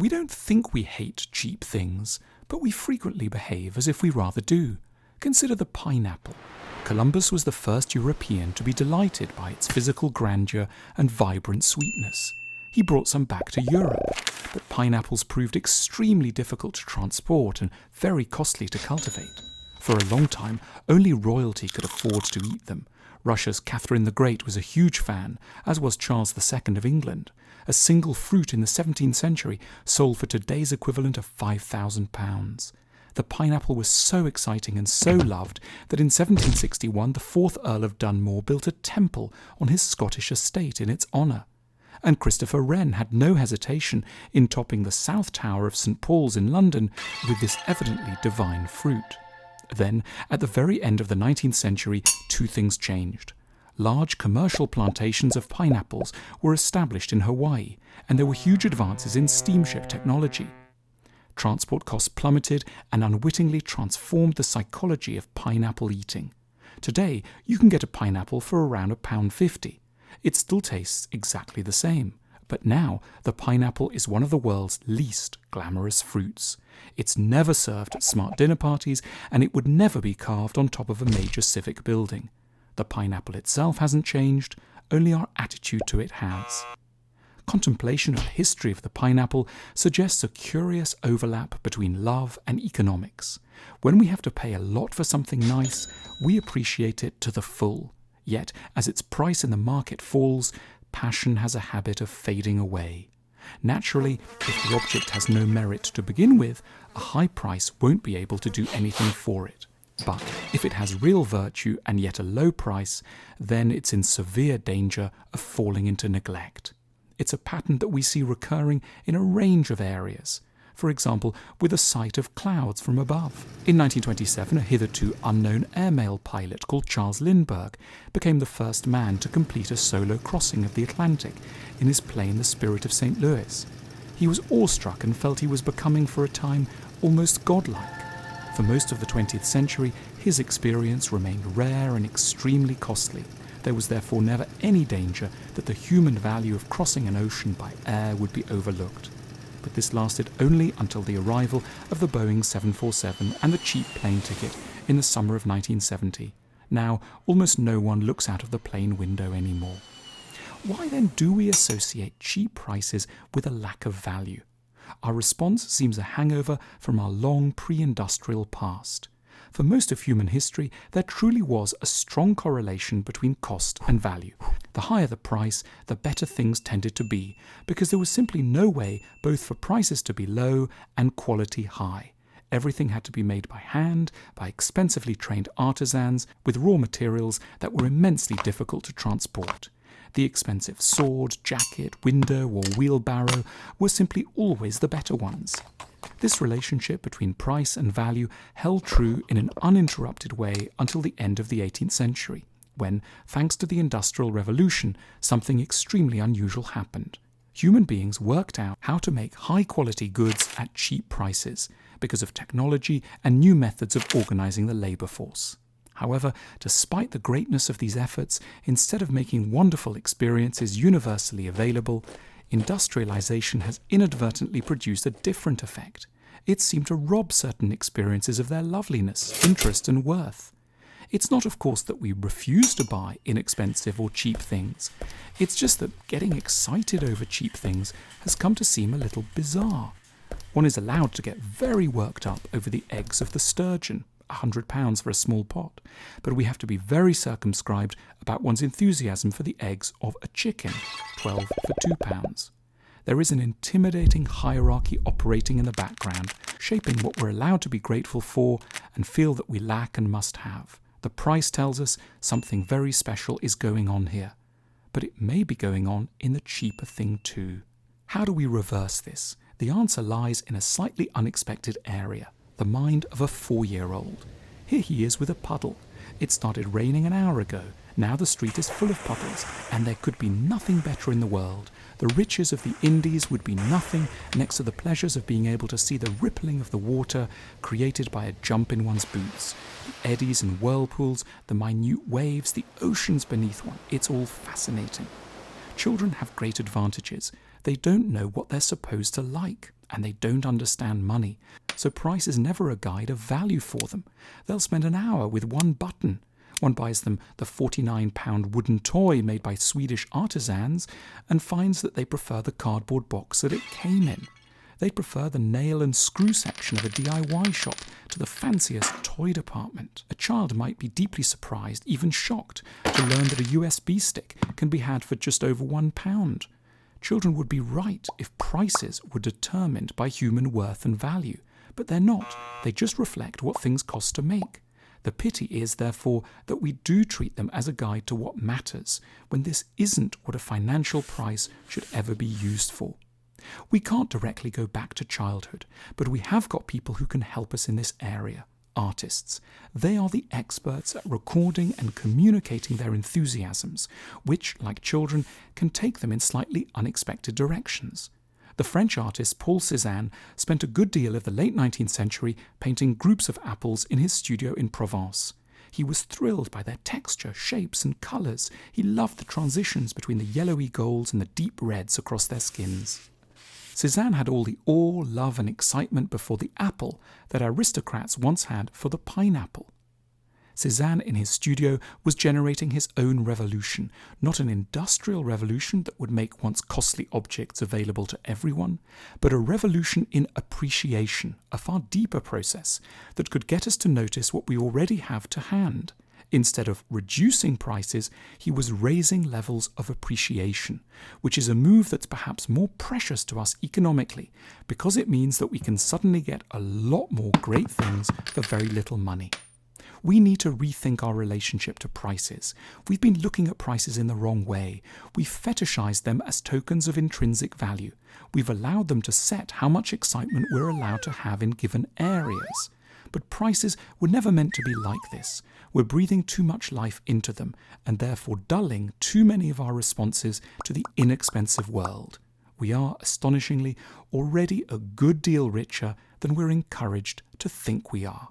We don't think we hate cheap things, but we frequently behave as if we rather do. Consider the pineapple. Columbus was the first European to be delighted by its physical grandeur and vibrant sweetness. He brought some back to Europe, but pineapples proved extremely difficult to transport and very costly to cultivate. For a long time, only royalty could afford to eat them. Russia's Catherine the Great was a huge fan, as was Charles II of England. A single fruit in the 17th century sold for today's equivalent of £5,000. The pineapple was so exciting and so loved that in 1761 the 4th Earl of Dunmore built a temple on his Scottish estate in its honour. And Christopher Wren had no hesitation in topping the South Tower of St Paul's in London with this evidently divine fruit. Then, at the very end of the 19th century, two things changed. Large commercial plantations of pineapples were established in Hawaii, and there were huge advances in steamship technology. Transport costs plummeted and unwittingly transformed the psychology of pineapple eating. Today, you can get a pineapple for around £1.50. It still tastes exactly the same, but now the pineapple is one of the world's least glamorous fruits. It's never served at smart dinner parties, and it would never be carved on top of a major civic building. The pineapple itself hasn't changed, only our attitude to it has. Contemplation of the history of the pineapple suggests a curious overlap between love and economics. When we have to pay a lot for something nice, we appreciate it to the full. Yet, as its price in the market falls, passion has a habit of fading away. Naturally, if the object has no merit to begin with, a high price won't be able to do anything for it. But if it has real virtue and yet a low price, then it's in severe danger of falling into neglect. It's a pattern that we see recurring in a range of areas. For example, with the sight of clouds from above. In 1927, a hitherto unknown airmail pilot called Charles Lindbergh became the first man to complete a solo crossing of the Atlantic in his plane The Spirit of St. Louis. He was awestruck and felt he was becoming, for a time, almost godlike. For most of the 20th century, his experience remained rare and extremely costly. There was therefore never any danger that the human value of crossing an ocean by air would be overlooked. But this lasted only until the arrival of the Boeing 747 and the cheap plane ticket in the summer of 1970. Now, almost no one looks out of the plane window anymore. Why then do we associate cheap prices with a lack of value? Our response seems a hangover from our long pre-industrial past. For most of human history, there truly was a strong correlation between cost and value. The higher the price, the better things tended to be, because there was simply no way both for prices to be low and quality high. Everything had to be made by hand, by expensively trained artisans, with raw materials that were immensely difficult to transport. The expensive sword, jacket, window, or wheelbarrow were simply always the better ones. This relationship between price and value held true in an uninterrupted way until the end of the 18th century, when, thanks to the Industrial Revolution, something extremely unusual happened. Human beings worked out how to make high-quality goods at cheap prices because of technology and new methods of organizing the labor force. However, despite the greatness of these efforts, instead of making wonderful experiences universally available, industrialization has inadvertently produced a different effect. It seemed to rob certain experiences of their loveliness, interest, and worth. It's not, of course, that we refuse to buy inexpensive or cheap things. It's just that getting excited over cheap things has come to seem a little bizarre. One is allowed to get very worked up over the eggs of the sturgeon, £100 for a small pot, but we have to be very circumscribed about one's enthusiasm for the eggs of a chicken, 12 for £2. There is an intimidating hierarchy operating in the background, shaping what we're allowed to be grateful for and feel that we lack and must have. The price tells us something very special is going on here, but it may be going on in the cheaper thing too. How do we reverse this? The answer lies in a slightly unexpected area. The mind of a 4-year-old. Here he is with a puddle. It started raining an hour ago. Now the street is full of puddles, and there could be nothing better in the world. The riches of the Indies would be nothing next to the pleasures of being able to see the rippling of the water created by a jump in one's boots. The eddies and whirlpools, the minute waves, the oceans beneath one. It's all fascinating. Children have great advantages. They don't know what they're supposed to like, and they don't understand money, so price is never a guide of value for them. They'll spend an hour with one button. One buys them the £49 wooden toy made by Swedish artisans and finds that they prefer the cardboard box that it came in. They prefer the nail and screw section of a DIY shop to the fanciest toy department. A child might be deeply surprised, even shocked, to learn that a USB stick can be had for just over £1. Children would be right if prices were determined by human worth and value, but they're not. They just reflect what things cost to make. The pity is, therefore, that we do treat them as a guide to what matters, when this isn't what a financial price should ever be used for. We can't directly go back to childhood, but we have got people who can help us in this area. Artists. They are the experts at recording and communicating their enthusiasms, which, like children, can take them in slightly unexpected directions. The French artist Paul Cézanne spent a good deal of the late 19th century painting groups of apples in his studio in Provence. He was thrilled by their texture, shapes and colours. He loved the transitions between the yellowy golds and the deep reds across their skins. Cézanne had all the awe, love and excitement before the apple that aristocrats once had for the pineapple. Cézanne in his studio was generating his own revolution, not an industrial revolution that would make once costly objects available to everyone, but a revolution in appreciation, a far deeper process that could get us to notice what we already have to hand. Instead of reducing prices, he was raising levels of appreciation, which is a move that's perhaps more precious to us economically, because it means that we can suddenly get a lot more great things for very little money. We need to rethink our relationship to prices. We've been looking at prices in the wrong way. We've fetishized them as tokens of intrinsic value. We've allowed them to set how much excitement we're allowed to have in given areas. But prices were never meant to be like this. We're breathing too much life into them, and therefore dulling too many of our responses to the inexpensive world. We are, astonishingly, already a good deal richer than we're encouraged to think we are.